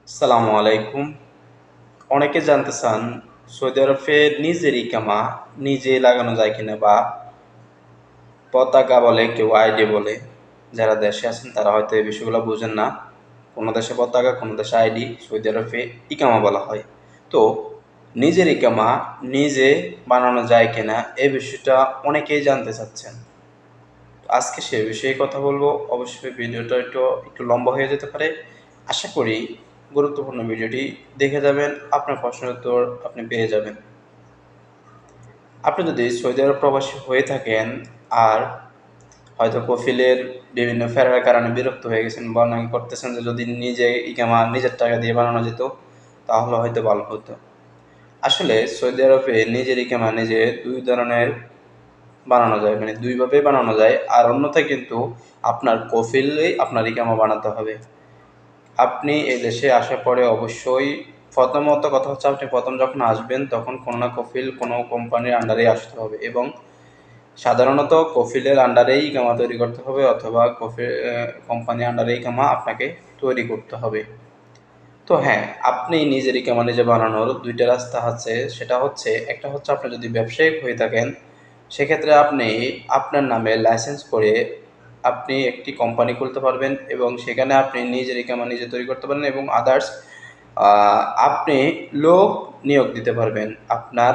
আসসালামু আলাইকুম। অনেকে জানতে চান সৌদি আরবে নিজের ইকামা নিজে লাগানো যায় কিনা, বা পতাকা বলে, কেউ আইডি বলে। যারা দেশে আছেন তারা হয়তো এই বিষয়গুলো বুঝেন না। কোনো দেশে পতাকা, কোনো দেশে আইডি, সৌদি আরবে ইকামা বলা হয়। তো নিজের ইকামা নিজে বানানো যায় কিনা এই বিষয়টা অনেকেই জানতে চাচ্ছেন। আজকে সে বিষয়ে কথা বলবো। অবশ্যই ভিডিওটা একটু লম্বা হয়ে যেতে পারে। আশা করি গুরুত্বপূর্ণ ভিডিওটি দেখে যাবেন, আপনার প্রশ্নের উত্তর আপনি পেয়ে যাবেন। আপনি যদি সৌদি আরব প্রবাসী হয়ে থাকেন আর হয়তো কফিলের বিভিন্ন ফেরার কারণে বিরক্ত হয়ে গেছেন, বা মনে করতেছেন যে যদি নিজে ইকামা নিজের টাকা দিয়ে বানানো যেত তাহলে হয়তো ভালো হতো। আসলে সৌদি আরবে নিজের ইকামা নিজে দুই ধরনের বানানো যায়, মানে দুইভাবেই বানানো যায়। আর অন্যথায় কিন্তু আপনার কফিলেই আপনার ইকামা বানাতে হবে। আপনি এই দেশে আসার পরে অবশ্যই প্রথমত কথা হচ্ছে, আপনি প্রথম যখন আসবেন তখন কোনো না কফিল কোনো কোম্পানির আন্ডারেই আসতে হবে, এবং সাধারণত কফিলের আন্ডারেই ইকামা তৈরি করতে হবে, অথবা কোম্পানির আন্ডারেই ইকামা আপনাকে তৈরি করতে হবে। তো হ্যাঁ, আপনি নিজের ইকামা নিজে বানানোর দুইটা রাস্তা আছে। সেটা হচ্ছে, একটা হচ্ছে আপনি যদি ব্যবসায়িক হয়ে থাকেন, সেক্ষেত্রে আপনি আপনার নামে লাইসেন্স করে আপনি একটি কোম্পানি খুলতে পারবেন, এবং সেখানে আপনি নিজের ইকামা নিজে তৈরি করতে পারেন, এবং আদার্স আপনি লোক নিয়োগ দিতে পারবেন। আপনার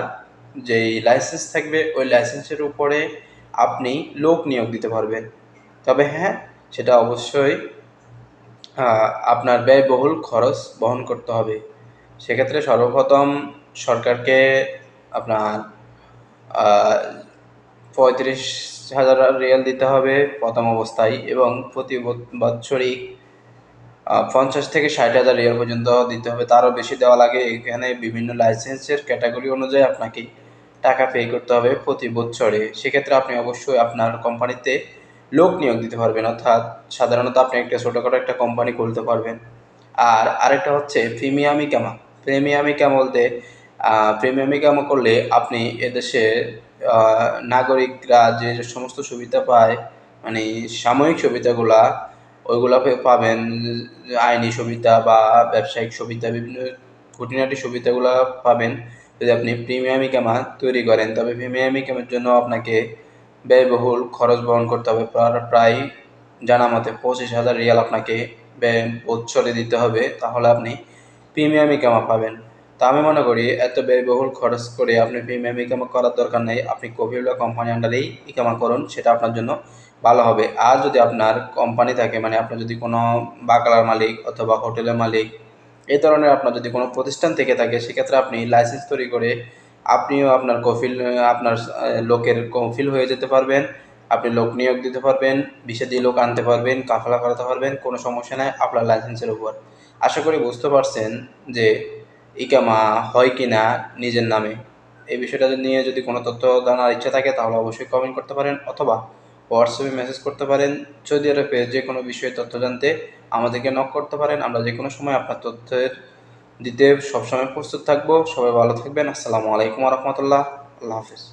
যেই লাইসেন্স থাকবে ওই লাইসেন্সের উপরে আপনি লোক নিয়োগ দিতে পারবেন। তবে হ্যাঁ, সেটা অবশ্যই আপনার ব্যয়বহুল খরচ বহন করতে হবে। সেক্ষেত্রে সর্বপ্রথম সরকারকে আপনার আহ, 35,000 রিয়াল দিতে হবে প্রথম অবস্থায়, এবং প্রতি বাৎসরিক 50 থেকে 60,000 রিয়াল পর্যন্ত দিতে হবে। তারও বেশি দেওয়া লাগে। এখানে বিভিন্ন লাইসেন্সের ক্যাটাগরি অনুযায়ী আপনাকে টাকা পে করতে হবে প্রতি বছরে। সেক্ষেত্রে আপনি অবশ্যই আপনার কোম্পানিতে লোক নিয়োগ দিতে পারবেন, অর্থাৎ সাধারণত আপনি একটা ছোটোখাটো একটা কোম্পানি খুলতে পারবেন। আর আরেকটা হচ্ছে প্রিমিয়াম ইকামা। প্রিমিয়াম ইকামা বলতে প্রিমিয়াম ইকামা করলে আপনি এদেশে নাগরিকরা যে যে সমস্ত সুবিধা পায়, মানে সাময়িক সুবিধাগুলা ওইগুলা পাবেন। আইনি সুবিধা বা ব্যবসায়িক সুবিধা, বিভিন্ন খুঁটিনাটি সুবিধাগুলো পাবেন যদি আপনি প্রিমিয়াম ইকামা তৈরি করেন। তবে প্রিমিয়াম ইকামের জন্য আপনাকে ব্যয়বহুল খরচ বহন করতে হবে। প্রায় জানা মতে 25,000 রিয়াল আপনাকে বছরে দিতে হবে, তাহলে আপনি প্রিমিয়াম ইকামা পাবেন। তো আমি মনে করি এত ব্যয়বহুল খরচ করে আপনি প্রিমিয়াম ইকামা করার দরকার নেই। আপনি কফিউলা কোম্পানি আন্ডারেই ইকামা করুন, সেটা আপনার জন্য ভালো হবে। আর যদি আপনার কোম্পানি থাকে, মানে আপনার যদি কোনো বাংলার মালিক অথবা হোটেলের মালিক, এই ধরনের আপনার যদি কোনো প্রতিষ্ঠান থেকে থাকে, সেক্ষেত্রে আপনি লাইসেন্স তৈরি করে আপনিও আপনার কফিল আপনার লোকের কফিল হয়ে যেতে পারবেন। আপনি লোক নিয়োগ দিতে পারবেন, বিশে দিয়ে লোক আনতে পারবেন, কাফালা করাতে পারবেন, কোনো সমস্যা নেই আপনার লাইসেন্সের উপর। আশা করি বুঝতে পারছেন যে ইকামা হয় কি না নিজের নামে। এই বিষয়টা নিয়ে যদি কোনো তথ্য জানার ইচ্ছা থাকে তাহলে অবশ্যই কমেন্ট করতে পারেন, অথবা হোয়াটসঅ্যাপে মেসেজ করতে পারেন। সৌদি আরবে যে কোনো বিষয়ে তথ্য জানতে আমাদেরকে নক করতে পারেন। আমরা যে কোনো সময় আপনার তথ্যের দিতে সবসময় প্রস্তুত থাকবো। সবাই ভালো থাকবেন। আসসালামু আলাইকুম রহমতুল্লাহ। আল্লাহ হাফিজ।